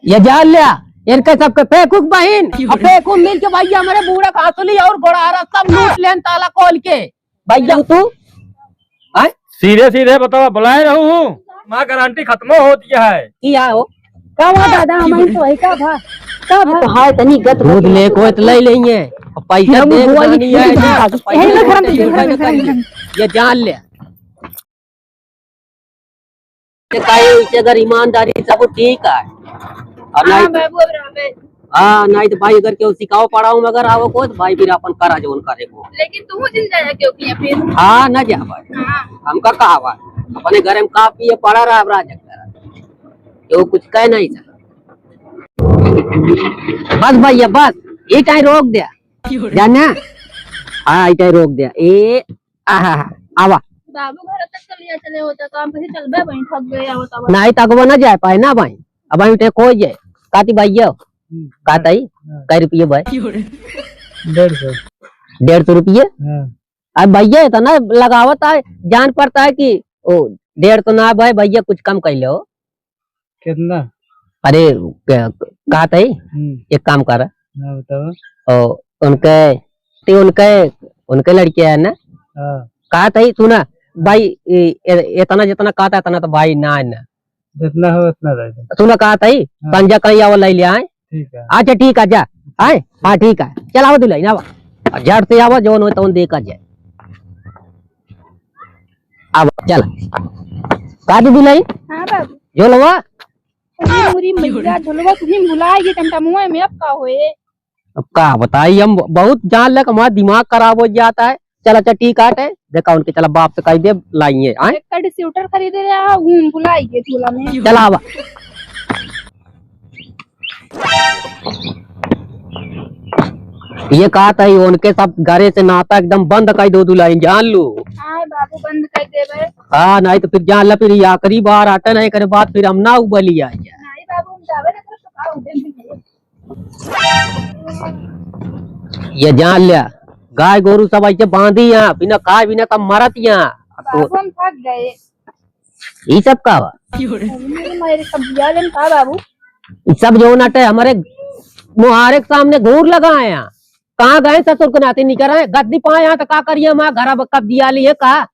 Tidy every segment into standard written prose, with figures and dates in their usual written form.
ये जान लिया इनके सबके फेंकूक बहन फेंकू मिल के भैया हमारे बूढ़ा खासुली और घोड़ा सब लूट लेन ताला खोल के भैया तू सीधे सीधे बताओ बुलाए रहूं माँ गारंटी खत्म होती है क्या हो का हुआ दादा हमारी तो है का भा तो हाय तनी गत दूध ले को तो ले लेंगे पैसा दे नहीं है ये जान ले अगर ईमानदारी सब ठीक है और नहीं हाँ नहीं तो भाई अगर क्यों सिखाओ पढ़ाओ मगर आओ को तो भाई फिर अपन करा जो करे को लेकिन तुम जिल जाया क्यों किया फिर हाँ न जा भाई हमका कहा भाई अपने घर में कहा पिए पड़ा रहा राजा तो कुछ कह नहीं सका बस भैया बस ये टाइम रोक दिया जाना हाँ ये रोक दिया ए आवा बाबू घर तक चलिए चले होता काम पे चल बे भाई थक गए होता नहीं तक वो ना जाए पाए ना भाई अब हम उठे खो जाए काती भैया काता ही कै रुपये भाई 150 रुपये अब भैया इतना लगावत है जान पड़ता है कि ओ 150 तो ना भाई भैया कुछ कम कर लो कितना अरे कहता ही एक काम कर बताओ उनके लड़के है ना कहता ही सुना भाई इतना जितना कहता इतना तो भाई ना जितना हो उतना सुना कहता ही संजय कहीं आओ ले लिया अच्छा ठीक है जा आए हाँ ठीक है चल आओ दुल्हन आवा झट से आवा जो तो देखा जाए अब चल का दी दुल्हन हां बाबू जो लवा पूरी मैया झोलवा तुम्हें बुलाएगी टंटा मुंह में अब का होए अब का बताई हम बहुत जान लग हमारा दिमाग खराब हो जाता है चल अच्छा ठीक है देखा उनके चला बाप से कह दे लाइए एक कड़ी स्वेटर खरीदे रहा बुलाएगी झोला में चला आवा ये कहा था उनके सब घरे से नाता एकदम बंद कर दो दुल्हन जान लो बाबू बंद कर देवे हाँ नहीं तो फिर जान ला फिर आखिरी बार आटा नहीं करे बात फिर हम ना उबली आ जाए ये जान लिया गाय गोरू सब ऐसे बांधी यहाँ बिना खाए बिना तब मरत यहाँ तो हम थक गए ये सब का बाबू सब जो नाटे हमारे मुहारे के सामने घूर लगा है यहाँ कहाँ गए ससुर के नाते निकल रहे गद्दी पाए यहाँ तो का करिए माँ घर कब दिया लिए कहा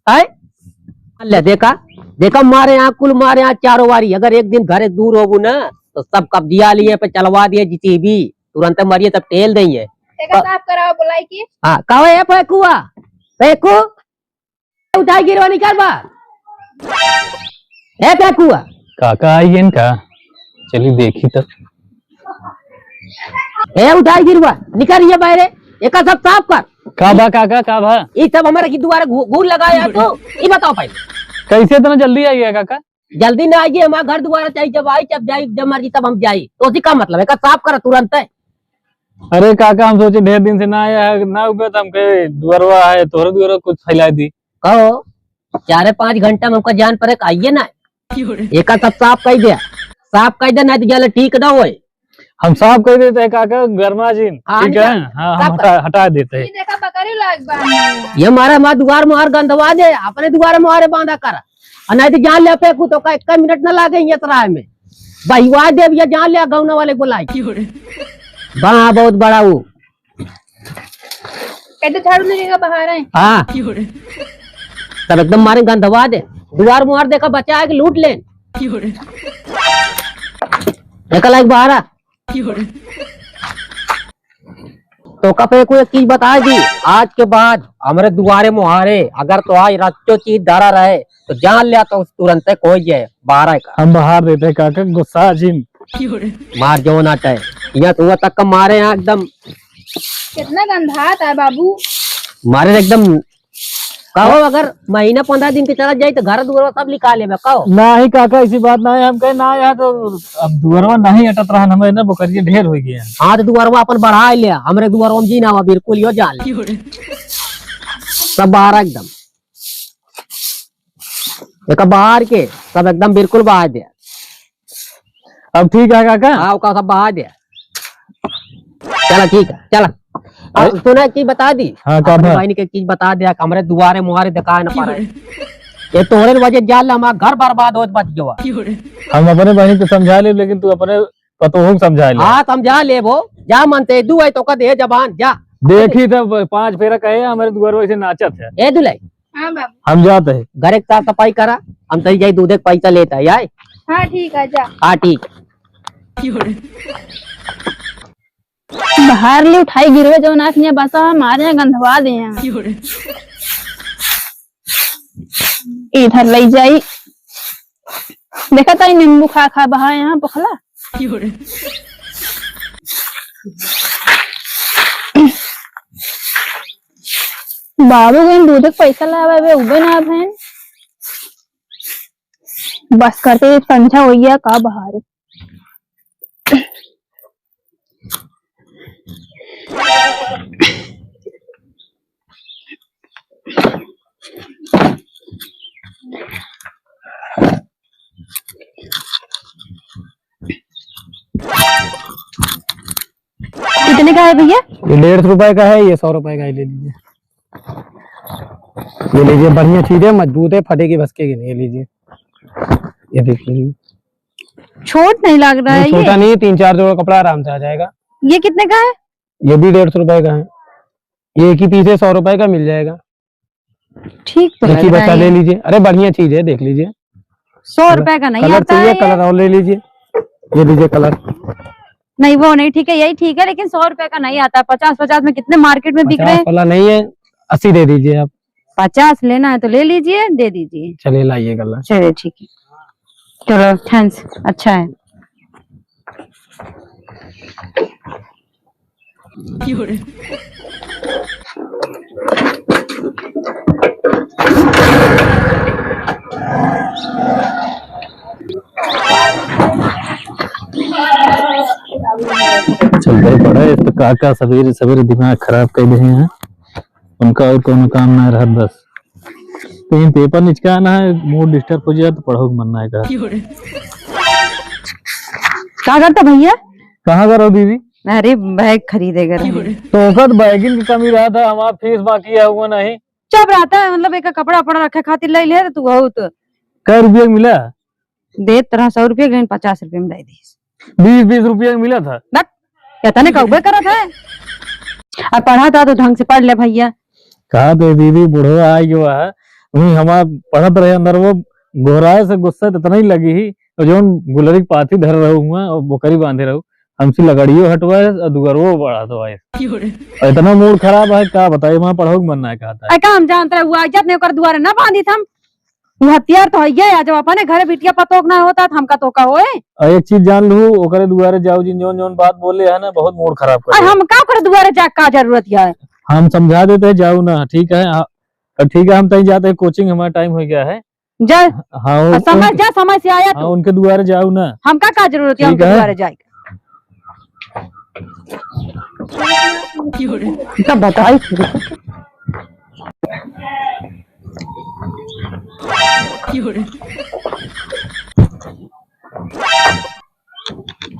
है देखा देखा मारे यहाँ कुल मारे यहाँ चारों वारी अगर एक दिन घरे दूर होगू ना तो सब कब्जिया लिए पे चलवा दिए जिसी भी तुरंत मरिए तब टेल देंगे साफ कराओ बुलाई की हाँ कहो है फेंकुआ फेंकू उठाई गिरवा निकाल बा है फेंकुआ काका आई इनका चलिए देखी तब है उठाई गिरवा निकाल ये बाहर एक सब साफ कर का बा काका का बा ये सब हमारे की दोबारा घूर लगाया तो ये बताओ पहले कैसे इतना जल्दी आई है काका जल्दी ना आइए हमारा घर दोबारा चाहिए जब आई जब जाए जब मर्जी तब हम जाए तो उसी का मतलब है का साफ करा तुरंत है अरे काका हम सोचे ढेर दिन से ना आया है ना उगे तो हम कहे दुअरवा है तोहरे दुअरवा कुछ फैला दी कहो 4-5 घंटा में हमका जान पड़े आइए ना एक सब साफ कर दिया साफ कर दे नहीं तो ठीक ना हो हम साफ कर देते हैं काका गर्मा जी ठीक है हाँ हम हटा देते हैं देखा बकरी लाग ये हमारे हमारा दुआर मुहार गंदवा दे अपने दुआर मुहारे बांधा कर नहीं तो जान लिया फेंकू तो का 1 मिनट न लागे सराय में बहिवा दे जान लिया गौना वाले बुलाई वहाँ बहुत बड़ा वो कहते झाड़ू लगेगा बाहर है हाँ तब एकदम मारे गंदवा दे दुआर मुहार देखा बचा के लूट ले निकल बाहर तो कपे को एक चीज बता दी आज के बाद हमारे दुआरे मुहारे अगर तो आज रच्चो चीज धरा रहे तो जान लिया तो तुरंत कोई जाए बाहर का हम बाहर देते काका गुस्सा जिन मार जो नाटा है यहाँ तो तक का मारे यहाँ एकदम कितना गंधात है बाबू मारे एकदम कहो अगर महीना 15 दिन के चला जाए तो घर दुआर सब लिखा ले कहो ना ही काका ऐसी बात ना है हम कहे ना यहाँ तो अब दुआरवा नहीं अटत रहा हमें ना बकरिया ढेर हो गया हाँ तो दुआरवा अपन बढ़ा लिया हमारे दुआरवा जी ना बिल्कुल यो जान सब बाहर एकदम एक बाहर के सब एकदम बिल्कुल बाहर दिया अब ठीक है काका हाँ का सब बाहर दिया चला ठीक है चला सुना एक चीज बता दी हाँ भाई ने एक चीज बता दिया हमारे दुआरे मुहारे दिखा ना पा रहे ये तोहरे वजह जाल हमारा घर बर्बाद होत बच गया। हम अपने बहन को समझा ले, लेकिन तू अपने पतोह को समझा ले। हाँ समझा ले वो, जा मनते दू है तो का दे जबान जा। देखी तब 5 फेरा कहे हमारे दुआर से नाचत है। ए दुलाई हाँ बाबू। हम जाते हैं। घर एक साफ सफाई करा, हम तई जाई दूध एक पैसा लेता है यार। हाँ ठीक है जा। हाँ ठीक। बाहर ले उठाई गिरवे जो नाक ने बसा हमारे गंधवा दे हैं। इधर ले जाई, देखा ताई नींबू खा खा बहा यहाँ पखला। बाबू को दूध के पैसा लावा वे उबे ना बहन, बस करते पंछा हो गया का बाहर। कितने का है भैया? ये 150 रुपए का है, ये 100 रुपए का है, ले लीजिए। ये लीजिए, बढ़िया चीज है, मजबूत है, फटेगी भसकेगी नहीं। ये लीजिए, ये देख लीजिए। छोट नहीं लग रहा है ये? छोटा नहीं, 3-4 जोड़ कपड़ा आराम से आ जाएगा। ये कितने का है? ये भी 150 रुपए का है। ये एक ही पीस है, 100 रुपए का मिल जाएगा। ठीक तो एक ही लग रहा बच्चा है ले ये। लीजिए। अरे बढ़िया चीज है, देख लीजिए। 100 रुपए का नहीं कलर आता चाहिए, है कलर और ले लीजिए। ये लीजिए कलर। नहीं वो नहीं ठीक है, यही ठीक है, लेकिन 100 रुपए का नहीं आता। 50-50 में कितने मार्केट में बिक रहे 50 हैं। वाला नहीं है, 80 दे दीजिए आप। 50 लेना है तो ले लीजिए, दे दीजिए। चलिए लाइए कलर। चलिए ठीक है, चलो थैंक्स, अच्छा है। चलते पड़ा है तो काका सवेरे सवेरे दिमाग खराब कर रहे हैं। उनका और कोनो काम ना रहा बस कहीं पेपर निचकाना है, मूड डिस्टर्ब हो जाए तो पढ़ो मनना है का। क्या करता भैया? कहाँ करो दीदी? अरे बैग खरीदेगा रहे। तो वक्त बैगिन की कमी रहा था, हमारा फीस बाकी है हुआ नहीं। चुप रहता है, मतलब एक कपड़ा पड़ा रखे खातिर ले ले तू हो तो कै रुपये का मिला? दे तरह 100 रुपये, लेकिन 50 रुपये में दे दी। 20-20 रुपये का मिला था। कहता नहीं कौबे करत है। अब पढ़ा था तो ढंग से पढ़ ले भैया। कहा तो दीदी बुढ़ो आ गया है, वही हमारा पढ़त रहे अंदर वो गोराए से गुस्सा तो इतना ही लगी ही, और जो गुलरी पाती धर रहू हुआ और बोकरी बांधे रहू, हमसे लगड़ियो हटवाए और दुगरवो बढ़ा दो आए। इतना मूड खराब है, क्या बताइए, वहाँ पढ़ो मनना है कहता है। का हम जानते रहे हुआ इज्जत नहीं कर दुआरे ना बांधी थम। वो हथियार तो है, जब अपने घरे बिटिया पतोक ना होता तो हमका तो का होए। और एक चीज जान लू, ओकरे दुआरे जाओ जिन जोन जोन बात बोले है ना, बहुत मूड खराब कर। हम का कर दुआरे जा का जरूरत है? हम समझा देते हैं, जाओ ना, ठीक है। ठीक है, हम तय जाते हैं, कोचिंग हमारा टाइम हो गया है। जा हाँ समझ जा, समय से आया हाँ, तो उनके दुआरे जाओ ना। हमका का जरूरत है ठीक उनके है। दुआरे जाए? तब बताई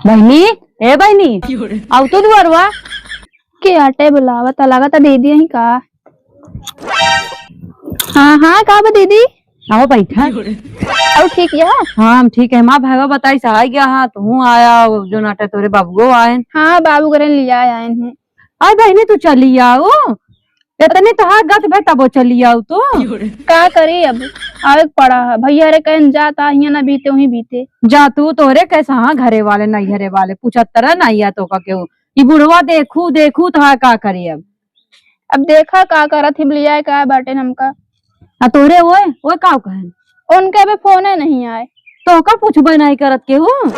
बहनी, ए बहनी अब तो दुआरवा के आटे बुलावा लागत दीदी ही का। हाँ हाँ का बा दीदी? आओ बैठा। अब ठीक है? हाँ हम ठीक है। माँ भागा बताई सहाय गया। हाँ तू आया, जो नाटे तोरे बाबू आए। हाँ बाबू करे लिया आए हैं। अरे बहनी तू चली आओ, इतने तो हाथ गत भाई तब चली आओ तो का करे। अब आवे पड़ा है भैया रे, कहीं जाता यहाँ ना बीते वहीं बीते जा तू तोरे कैसा। हाँ घरे वाले नहीं घरे वाले पूछत नहीं है तो का क्यों ये बुढ़वा देखू देखू तो हाँ का करे। अब देखा का करत हिम लिया का बाटे हमका। तोरे ओए ओए का कहे उनके भी फोन नहीं आए तो का पूछबे नहीं करत के हूँ।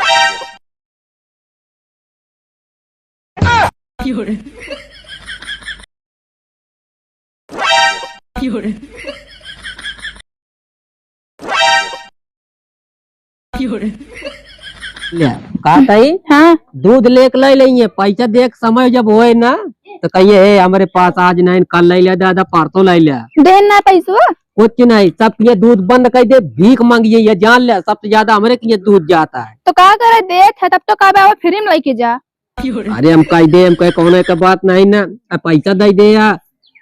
का तई हाँ दूध लेके ले लेंगे, पैसा देख समय जब होए ना तो कहिए हे हमारे पास आज नहीं, कल ले लिया, दादा परसों ले लिया। देना पैसा कुछ नहीं, सब ये दूध बंद कर दे, भीख मांगिए, ये जान ले सबसे ज्यादा हमारे ये दूध जाता है। तो का करे देख है तब तो का फ्री में लेके जा। अरे हम कह दे, हम कहे कौन का बात नहीं ना, पैसा दे दे या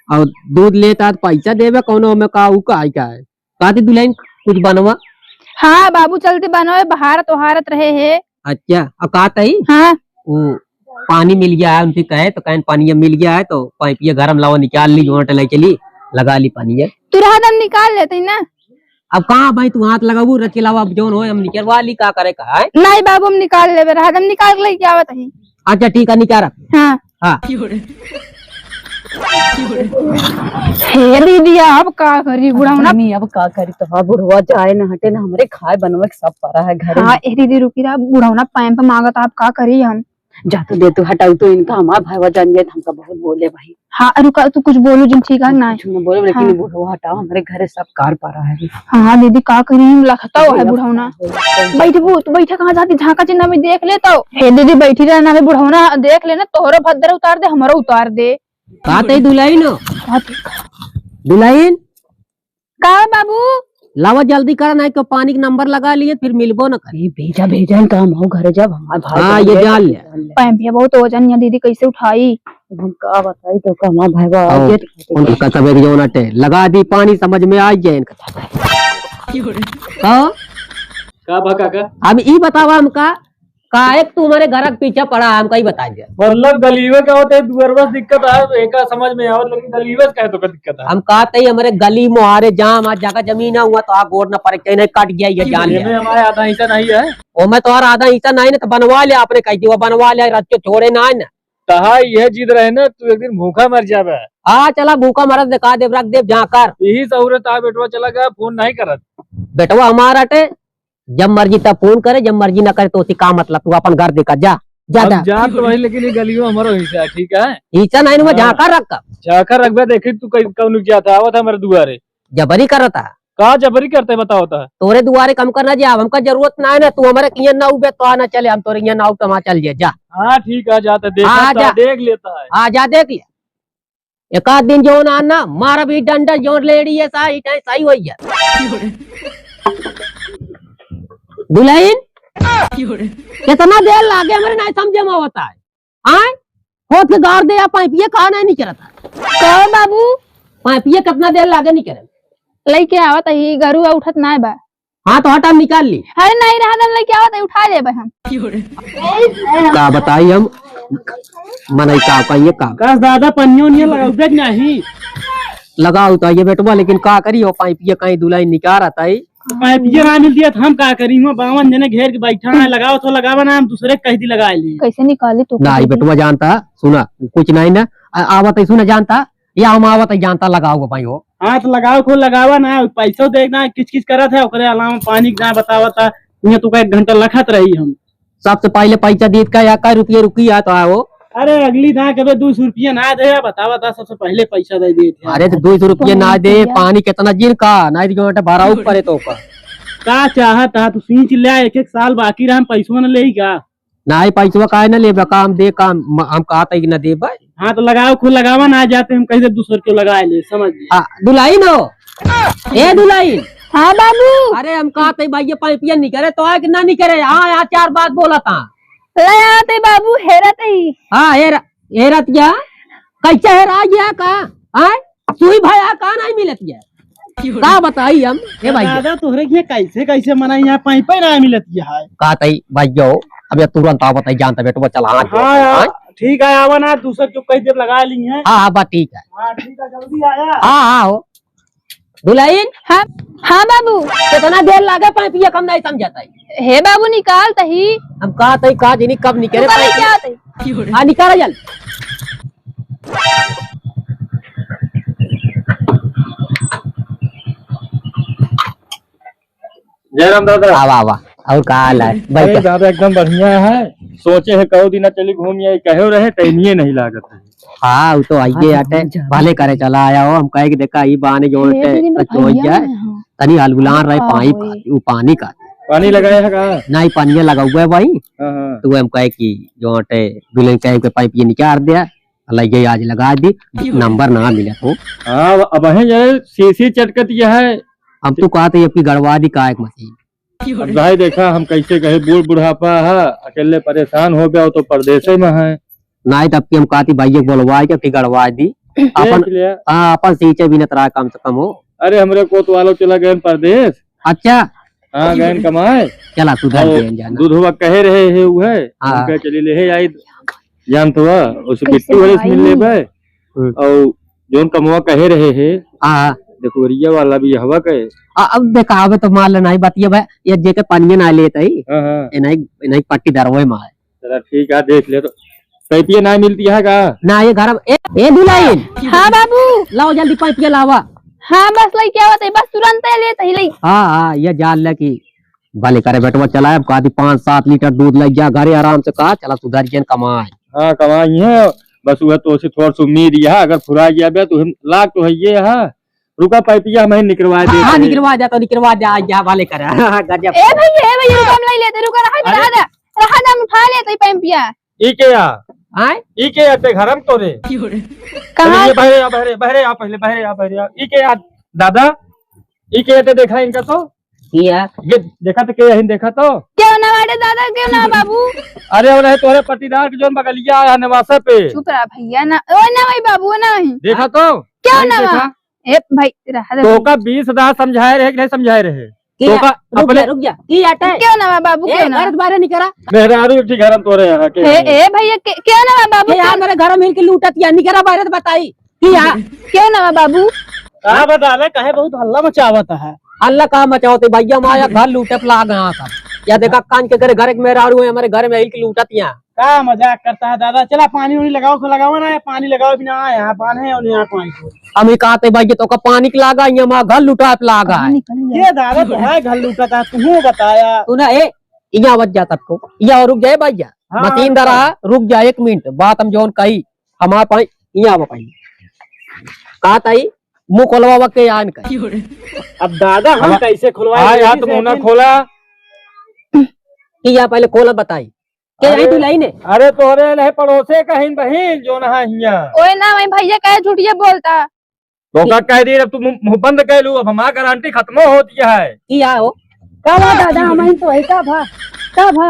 और दूध लेता तो पैसा देवे कौन में का है का है दुल्हन कुछ बनवा। हाँ बाबू चलते बनोए बहारत वहारत रहे है। अच्छा अकात है हाँ वो पानी मिल गया है उनसे कहे तो कहीं पानी मिल गया है तो पाइपिया गरम लावा निकाल ली जो टले चली लगा ली पानी है। तू रहा दम निकाल लेते ना। अब कहाँ भाई तू हाथ लगाऊ रखे लावा अब जोन हो हम निकलवा ली का करे कहा है। नहीं बाबू हम निकाल ले रहा दम निकाल के लेके आवत है। अच्छा ठीक है निकाल रख। हाँ हाँ हे दीदी अब का करी बुढ़ाऊना। नहीं अब का करी तो हाँ बुढ़वा जाए ना हटे ना हमरे खाए बनवे के सब पड़ा है घर हाँ ए दीदी रुकी रहा बुढ़ाऊना पैंप मांगत आप का करी हम। जा तो दे तू हटाऊ तो इनका हमारा भाईवा जान जाए हमका बहुत बोले भाई। हाँ रुका तू कुछ बोलो जिन ठीक है ना। कुछ न बोले लेकिन बुढ़वा हटाओ हमारे घर सब कार पड़ा है। हाँ दीदी का करी लखता है बुढ़ाऊना। बैठबू तू बैठा कहाँ जाती झाका चिन्ह में देख ले तो। हे दीदी बैठी रहना है बुढ़ाऊना देख लेना तोहरा भद्र उतार दे हमारा उतार दे। कहा थे दुल्हन दुल्हन का बाबू लावा जल्दी करा नहीं तो पानी का नंबर लगा लिए फिर मिलबो न कर। भेजा भेजा इनका हम हो घर जब हमारे भाई हाँ ये जान ले पैंपिया बहुत वजन है दीदी कैसे उठाई। हम का बताई तो का हमारा भाईवा आओ, आगे उनका सबे जो नटे लगा दी पानी समझ में आ जाए इनका। का भा काका अब ई बतावा हमका काहे तू हमारे घर के पीछे पड़ा है हमका ही बता दे। मतलब गलीवे का होते दुअरवा दिक्कत है तो एका समझ में आवत लेकिन गलीवे का है तो का दिक्कत है। हम कहते ही हमारे गली मुहारे जहाँ वहाँ जगह जमीन हुआ तो गोड़ न पड़े कहीं नहीं कट गया ये जान में लिया। हमारे आधा हिस्सा नहीं है ओ मैं तो आधा हिस्सा नहीं ना तो बनवा लिया आपने कही वो बनवा लिया रच के छोड़े ना है ना। तहा यह जिद रहे ना तू एक दिन भूखा मर जावे। हाँ चला भूखा मरद दिखा दे रख दे जहाँ कर यही सहूरत आ बेटवा चला गया फोन नहीं करत। बेटवा हमारा टे जब मर्जी तब फोन करे जब मर्जी ना करे तो उसी का मतलब तू अपन घर देखा जा ज्यादा अब जा तो वही लेकिन ये गलियों हमारा हिस्सा है ठीक है। हिस्सा नहीं ना जहाँ कर रख जाकर रखबे देखी तू कौन क्या था आवत हमारे दुआरे जबरी करता कहा जबरी करते बताओ था तोरे दुआरे कम करना जा हमका जरूरत ना है ना तू हमारे किया ना उबे तो आना चले हम तोरे ना तो वहाँ चल जा। हाँ ठीक है जाते देखा देख लेता है। आ जा देख लिया एक आध दिन जो ना मारा भी डंडा जो लेडी है सही हो गया। दुल्हन कितना देर लागे मेरे नहीं समझे में होता है आए होत के गाड़ दे पाइपिए कहा नहीं करता का बाबू पाइपिए कितना देर लागे नहीं करे लेके आवत है गरू उठत ना बा। हाँ तो हटा निकाल ली। अरे नहीं रहा दम लेके आवत है उठा ले हम। का बताई हम मन का ये का दादा पन्नियों नहीं लगाओ नहीं लगाओ तो ये बेटवा लेकिन का करी हो पाइपिए कहीं दुल्हन निकाल आता है पाइपिया ना मिलती है तो हम का करी हो बावन जने घेर के बैठा है लगाओ तो लगावा ना हम दूसरे कह दी लगा ली कैसे निकाली तू नहीं बेटवा जानता सुना कुछ नहीं ना आवत है सुना जानता या हम आवत है जानता लगाओ भाई हो। हाँ तो लगाओ को लगावा ना पैसा देखना किच किच करा था ओकरे अलावा पानी ना बतावा था तू का 1 घंटा लखत रही हम सबसे पहले पैसा दीद का या का रुपये रुकी आ तो आओ। अरे अगली था कभी 200 रुपया ना दे बतावा था सबसे पहले पैसा दे दिए थे। अरे तो 200 रुपये ना दे पानी कितना जिन का नहीं तो भरा पड़े तो का चाहता तू सींच ले 1-1 साल बाकी रहा हम पैसों न ले का नहीं पैसा का न ले काम दे काम हम कहा था न दे भाई। हाँ तो लगाओ खुद लगावा ना जाते हम कैसे 200 रुपये लगा ले समझ दुल्हन हो ए दुल्हन। हाँ बाबू अरे हम कहा था भाई ये पाइपिया नहीं करे तो कि ना नहीं करे। हाँ यहाँ 4 बात बोला था ले आते बाबू हेरत ही। हाँ हेरत क्या कैसे हेरा गया का सुई भाई का नहीं मिलत गया का बताई हम ए भाई दादा तोहरे के कैसे कैसे मना यहाँ पाइप ना मिलत है का तई भाई जो अब तुरंत आ बताई जानता बेटवा चला। हाँ ठीक है आवा ना दूसरे क्यों कई देर लगा ली है। हाँ बात ठीक है। हाँ ठीक है जल्दी आया। हाँ हो दुल्हन। हाँ हाँ बाबू कितना देर लागे पाइपिया कम नहीं समझाता है। हे बाबू निकाल तही हम कहा तई कहा जिनी कब निकले क्या होता हाँ निकाला जल जयराम दादा आवा आवा और का हाल है अरे दादा एकदम बढ़िया है सोचे है कहो दिन चली घूम आई कहो रहे तैनिए नहीं लागत है। हाँ वो तो आइए आटे भले करे चला आया हो हम कहे कि देखा ई बहाने जोड़ते तो हो जाए तनी हलगुलान रहे पानी का पानी लगाया है का नहीं पानी लगा हुआ है भाई। हाँ तो हम कहे कि जो अटे दुल्हन कहे के पाइप ये निकाल दिया लगे आज लगा दी नंबर ना मिला तो। हाँ अब है सीसी चटकत यह है हम तो कहा था कि गड़वा दी का एक मशीन भाई देखा हम कैसे कहे बूढ़ बुढ़ापा है अकेले परेशान हो गया तो परदेश में है नहीं तब की हम कहा थी भाई बोलवा के गड़वा दी अपन। हाँ अपन सींचे भी न तरा कम से कम हो। अरे हमरे कोत वालों चला गए परदेश अच्छा हाँ गहन कमाए चला तू घर पे जाना। दूध हुआ कहे रहे है वो है हाँ। उनका चली ले आई जान तो उस बिट्टू वाले से मिल ले बे और जोन कमवा कहे रहे है हाँ देखो रिया वाला भी हवा कहे अब देखावे तो मान लेना ही बतिया भाई ये जेके पानी ना लेते ही हाँ हाँ नहीं पट्टी दरवे मार चला ठीक है देख ले तो पैपिया ना मिलती है का ना ये घर ए दुलाइन हाँ बाबू लाओ जल्दी पाइप लावा। हाँ बस लई क्या होता है बस तुरंत लेते ही लई। हाँ ये जान ले की भले करे बेटवा चलाए कहा 5-7 लीटर दूध लग गया घरे आराम से कहा चला सुधर जन कमाए। हाँ कमाई है बस वह तो से थोड़ा सा उम्मीद है अगर फुरा गया बे तो लाख तो है ये है रुका पाइपिया हमें निकलवा दे। हाँ निकलवा जा तो निकलवा जा या वाले करे गजब। ए भैया रुका हम लई लेते रुका रहा हम उठा लेते पैंपिया। ई के या आए ई के या ते घरम तो रे कहां ये बहरे आ पहले ई के या दादा ई के या ते देखा इनका तो किया ये देखा तो के देखा तो क्यों ना वाडे दादा क्यों ना बाबू। अरे वो तोरे पट्टीदार के जोन बगलिया आया नवासा पे चुप रहा भैया ना ओ ना भाई बाबू ना ही देखा तो क्यों नहीं ना देखा? ए भाई रहा तो का 20,000 समझाए रहे कि नहीं समझाए रहे तो का अपने रुक जा की आटा क्यों ना बाबू क्यों ना घर बारे नहीं करा मेहरारू ठीक घरम तोरे यहाँ के ए भैया क्यों ना बाबू यार मेरे घर मिल के लूटत या नहीं करा बारे तो बताई किया क्यों ना बाबू। कहा बता ले कहे बहुत हल्ला मचावत है। अल्लाह का मचाओते भैया माया घर लूटे ला गया था या देखा कान के घर घर में राड़ू है हमारे घर में हिल के लूटत यहाँ का मजाक करता है दादा चला पानी उनी लगाओ तो लगाओ ना पानी लगाओ बिना यहाँ बांधे और यहाँ पानी को हम कहते भैया तो का पानी के लागा यहाँ माँ घर लूटा लागा है ये दादा तो है घर लूटा तू बताया तू ना ए यहाँ बच जा सबको यहाँ रुक जाए भैया हाँ, मशीन दरा रुक जा 1 मिनट बात हम जोन कही हमारे पास यहाँ कहा ताई मुँह खोलवा के यान का अब दादा हम कैसे खुलवाए यार तुम मुंह खोला कि यहाँ पहले खोला बताई क्या यही दुलाई ने अरे तोरे नहीं पड़ोसे कहीं बहन जो ना हिया ओए ना भाई भैया कहे झूठिया बोलता तो का कह दी अब तुम मुंह बंद कर लू अब हमारा गारंटी खत्म होती है किया हो का हुआ दादा हमारी तो है का भा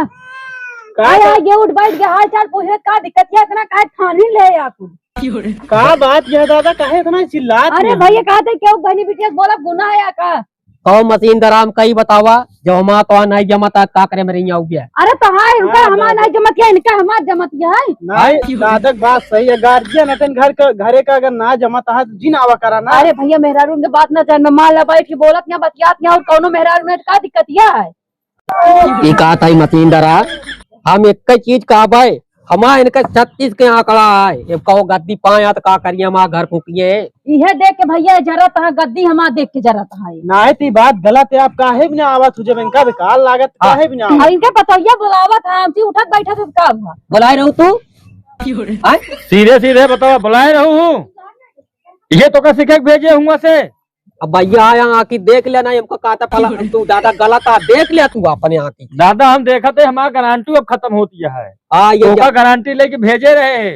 आया ये उठ बैठ के हाल चाल पूछे का दिक्कत है इतना काहे थाने ले आप का बात यह दादा काहे इतना चिल्लात अरे भैया कहते क्यों बहनी बिटिया बोला गुनाह है का कहो मशीन दराम कई बतावा जो हमारा तो नहीं जमाता का करे मेरे यहाँ गया अरे तो हाँ इनका हमारा नहीं जमत है इनका हमारा जमत है नहीं दादा बात सही है गार्जियन अटन घरे का अगर ना जमाता है तो जिन आवा करा ना। अरे भैया मेहरारू के बात ना जान मान ला बैठ के बोलत यहाँ बतियात यहाँ और कौनो मेहरारू ने का दिक्कत है ये कहा था मशीन दरा हम एक चीज कहा भाई हमारा इनका 36 के आंकड़ा है ये कहो गद्दी पाया तो का करिए हमारा घर फूकिए यह देख के भैया जरूरत है गद्दी हमारा देख के जरूरत है नहीं थी बात गलत है आप काहे बिना आवत हो जब इनका बेकार लागत काहे बिना आवत? और इनके पतोहिया बुलावत है हमसे उठत बैठत तो का हुआ बुलाए रहू तू सीधे सीधे बताओ बुलाए रहूं ये तो का सिखे भेजे हुआ से अब भैया आया आकी देख लेना हमको कहता फला तू दादा गलत है देख लिया तू अपने आकी दादा हम देखा थे हमारा गारंटी अब खत्म होती है हाँ ये तो गारंटी लेके भेजे रहे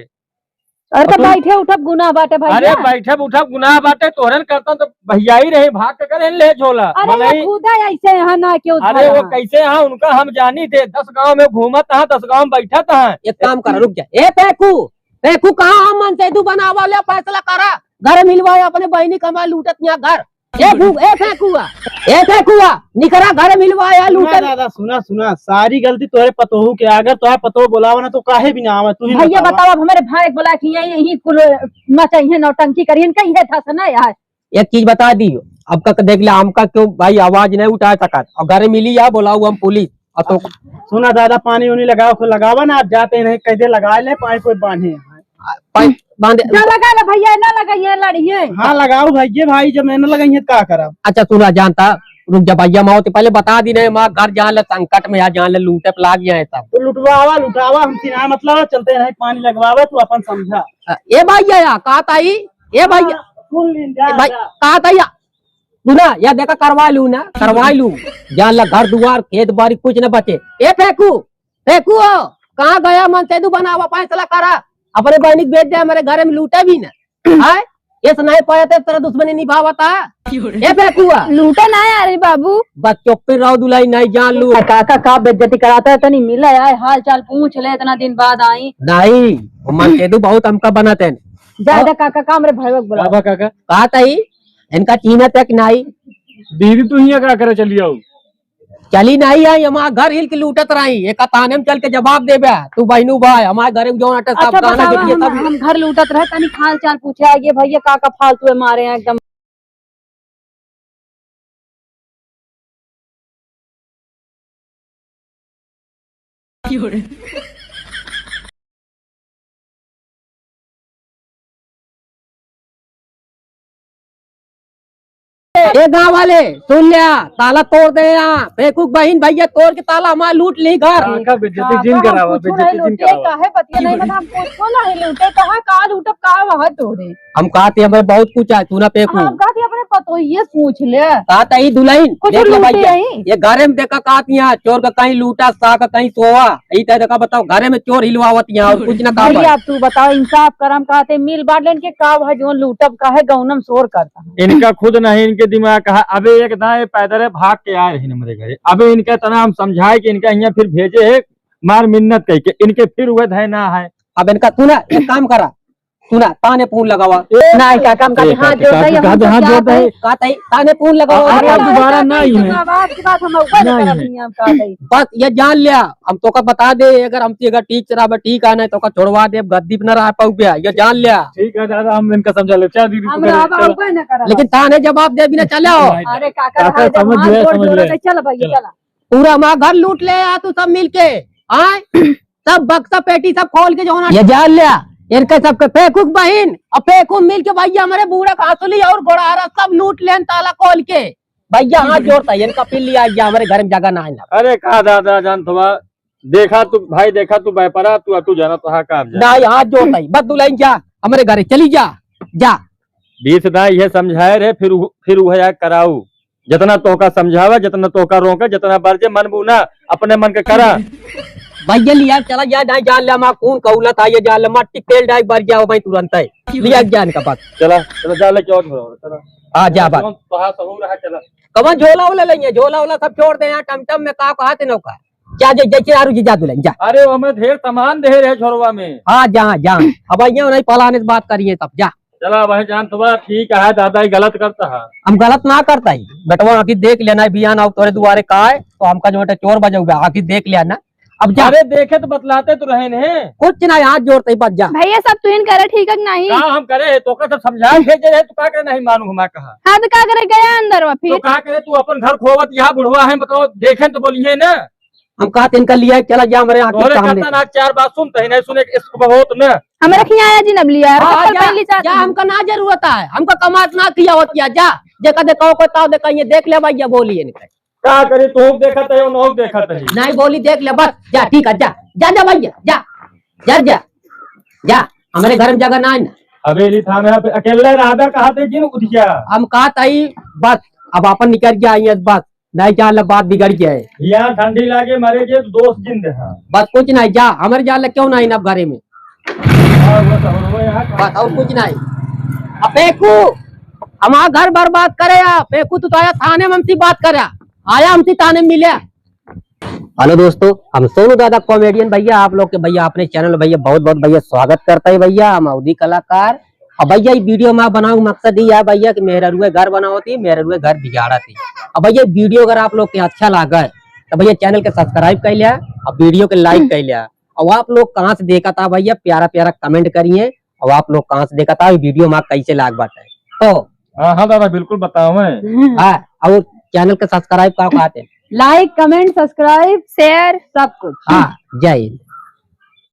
अरे तो बैठे उठत गुनाह बाटे अरे भैया बैठे उठा गुनाह बाटे तोहरन करता तो भैया ही रहे भाग के करे ले झोला अरे भले ये ही- खुदा ऐसे यहाँ ना क्यों अरे वो कैसे हाँ उनका हम जानी थे 10 गांव में घूमत हाँ 10 गांव में बैठत हाँ एक काम करा रुक जा ए पेकू कहाँ हम मन से तू बनावा ले फैसला करा घर मिलवाए अपने बहनी कमा लूटत यहाँ घर ए फेंकुआ निकरा घर मिलवाया सुना लूटत दादा सुना सारी गलती तोरे पतोहू के अगर तोहरा पतोह बोलावा ना तो काहे बिना आवत तू ही भैया बतावा। बताओ अब हमारे भाई बोला कि यही कुल मचाइए नौटंकी करिए इनका ये था सुना यार एक चीज बता दी अब तक देख लिया हमका क्यों भाई आवाज नहीं उठा सका और घर मिली या बोलाऊ हम पुलिस तो सुना दादा पानी उनी लगाओ लगावा ना आप जाते नहीं कैसे लगा ले पाइप कोई बांधे बांधे ना लगा ले भैया ना लगाइए लड़िए हाँ लगाओ भाई जब मैंने लगाई का करब अच्छा सुना जानता रुक जा भैया माओ तो पहले बता दी नहीं माँ घर जान ले संकट में या जान ले लूटे लाग गया है सब तो लुटावा हमसे ना मतलब चलते नहीं पानी लगवावा तू अपन समझा ए भैया या कहा ताई ए भैया सुन लीन जा भाई कहा ताई सुना या देखा करवा लू जान ला घर दुआर खेत बाड़ी कुछ न बचे ए फेंकू कहाँ गया मन से बनावा फैसला करा अपने बहनी बेच दे हमारे घर में लूटे भी ना है ये नहीं पाया थे तेरा दुश्मनी निभावता ए फेंकुआ लूटा ना यार बाबू बस चुप रहो दुलाई नहीं जान लू काका का बेइज्जती कराता है तो नहीं मिला यार हाल चाल पूछ ले इतना दिन बाद आई नहीं मन के दू बहुत हमका बनाते ज्यादा काका का मेरे भाई बोला काका कहा ताई इनका चीना तक नहीं दीदी तू यहाँ क्या करे चली आओ। चली नहीं आई हमारा घर हिल के लूटत रही एक ताने में चल के जवाब देबे तू बहनू भाई हमारे घर में जो आटे सब अच्छा गाना बतावा, गिरिए सब हम घर लूटत रहे तनी हाल चाल पूछे आगे भैया का फालतू है मारे हैं एकदम। ए गाँव वाले सुन लिया ताला तोड़ दे यहाँ बेवकूफ बहन भैया तोड़ के ताला हमारा लूट ली घर का बेइज्जती जिन करावा, बेइज्जती जिन करावा। काहे पतिया नहीं बता हम पूछो ना ही लूटे कहा का लूटब का वह तोड़े हम कहते हमें बहुत कुछ है तू ना पेकू हम कहते अपने पतो ये पूछ ले कहता ही दुल्हन कुछ देख ले लूटे भैया ही। ये घरे में देखा कहती यहाँ चोर का कहीं लूटा सा का कहीं सोवा यही तरह देखा बताओ घरे में चोर हिलवावत यहाँ और कुछ ना कहा भैया तू बताओ इंसाफ कर हम कहते मिल बांट लेन के का वह जो लूटब का है गौनम शोर करता इनका खुद नहीं इनके दिमाग कहा अबे एक दाएं पैदल भाग के आए रही हमारे घरे अबे इनका तना हम समझाए कि इनका यहाँ फिर भेजे है मार मिन्नत कह के इनके फिर हुए है ना है। अब इनका तू ना एक काम करा तू ना ताने पून लगावा नहीं का काम करते हाथ जोड़ता है हम तो हाथ क्या जोड़ता है। कहता ही ताने पून लगावा अरे अब दोबारा नहीं नहीं है। बात की बात हम ऊपर नहीं करब है। नहीं हम कहते बस ये जान लिया हम तो का बता दे अगर हमसे अगर ठीक चला ठीक आना है तो का छोड़वा दे गद्दी पे न रह पाऊ गया ये जान लिया ठीक है दादा हम इनका समझा ले क्या दीदी तू हमरा अब करे, चलो। ऊपर न करब लेकिन ताने जवाब दे बिना चले आओ अरे काका काका हाथ समझ हाथ ले, जोड़ समझ जोड़ ले। के चल भैया चला पूरा हमारा घर लूट ले आ तू सब मिलके आए सब बक्सा पेटी सब खोल के जो ये जान लिया इनके सबके फेंकूक बहन और फेंकू मिल के भैया हमारे बूढ़ा खासुली और गोड़ारा सब लूट लेन ताला खोल के भैया हाथ जोड़ता है इनका पिल्ली आ गया हमारे घर में जगह ना है ना अरे कहा दादा जान थोड़ा देखा तू भाई देखा तू व्यापारा तू जाना तो हाँ काम जा ना हाथ जोड़ता है बस दुल्हन जा हमारे घर चली जा जा बीस दा ये समझाए रहे फिर वह कराऊ जितना तोका समझावा जितना तोका रोका जितना बर्जे मन बुना अपने मन के करा भैया लिया चला जा नहीं जान लिया कौन कहूला था ये जान मट्टी तेल डाई बर जाओ भाई तुरंत है लिया जान का बात चला चला जा ले क्यों चला आ जा बात तो हाँ तो रहा चला कमन झोला उला लेंगे झोला उला सब छोड़ दे यहाँ टमटम में का कहते नौका क्या जैसे आरू जी जा दुल्हन जा अरे वो हमें ढेर सामान दे रहे छोरवा में हाँ जा जा अब भैया नहीं पलाने से बात करिए तब जा चला भाई जान थोड़ा ठीक है दादा ही गलत करता है हम गलत ना करता ही बेटवा आखिर देख लेना बियान आओ तोरे दुआरे का है तो हमका जो बेटा चोर बजाऊ आखिर देख लिया ना अब जा अरे देखे तो बतलाते तो रहे ने कुछ ना हाथ जोड़ते ही बच जा भैया सब तू इन करे ठीक है कि नहीं? कहा हम करे तो का सब समझा भेजे रहे तो का करे नहीं मानू हमारा कहा हाँ तो क्या करे गया अंदर वहाँ तो फिर कहा करे तू अपन घर खोवत यहाँ बुढ़वा है बताओ देखे तो बोलिए ना हम कहते इनका लिया चला जा हमारे आखिर तोरे सामने कहता ना चार बात सुनते ही नहीं सुने इसको बहुत न हमें रखी आया जी नब लिया हाँ, चप्पल जा, पहन ली चाहती जा हूँ। हमका ना जरूरत है हमका कमात ना किया होती है जा देखा देखा को ताव देखा ये देख ले भैया बोलिए इनका क्या करे तू देखा थे नौ देखा थे नहीं बोली देख ले बस जा ठीक है जा जा जा भैया जा जा जा जा हमारे घर में जगह ना है ना हवेली था मैं अकेले रहा कहा थे जिन उठिया हम कहा था बस अब अपन निकल गया ये बस नहीं जान बात बिगड़ गया है यहाँ ठंडी लागे मरे के दोस्त जिंद है बस कुछ नहीं जा हमारे जान क्यों नहीं ना घरे में बस और कुछ नहीं अब पेकू हमारा घर बर्बाद करे पेकू तो आया थाने में हमसे बात करे आया हमसे थाने में मिले हेलो दोस्तों हम सोनू दादा कॉमेडियन भैया आप लोग के भैया अपने चैनल भैया बहुत बहुत भैया स्वागत करता है भैया हम अवधि कलाकार अब भैया ये वीडियो में बनाऊ मकसद ही है भैया कि मेरे रुए घर बनाओ थी मेरे रुए घर बिगाड़ा थी अब भैया वीडियो अगर आप लोग के अच्छा लगा है तो भैया चैनल के सब्सक्राइब कर लिया और वीडियो के लाइक कर लिया और आप लोग कहाँ से देखा था भैया प्यारा प्यारा कमेंट करिए और आप लोग कहाँ से देखा था वीडियो में कैसे लाग बात है तो हाँ दादा बिल्कुल बताओ और चैनल के सब्सक्राइब का कहते हैं लाइक कमेंट सब्सक्राइब शेयर सब कुछ हाँ जय हिंद।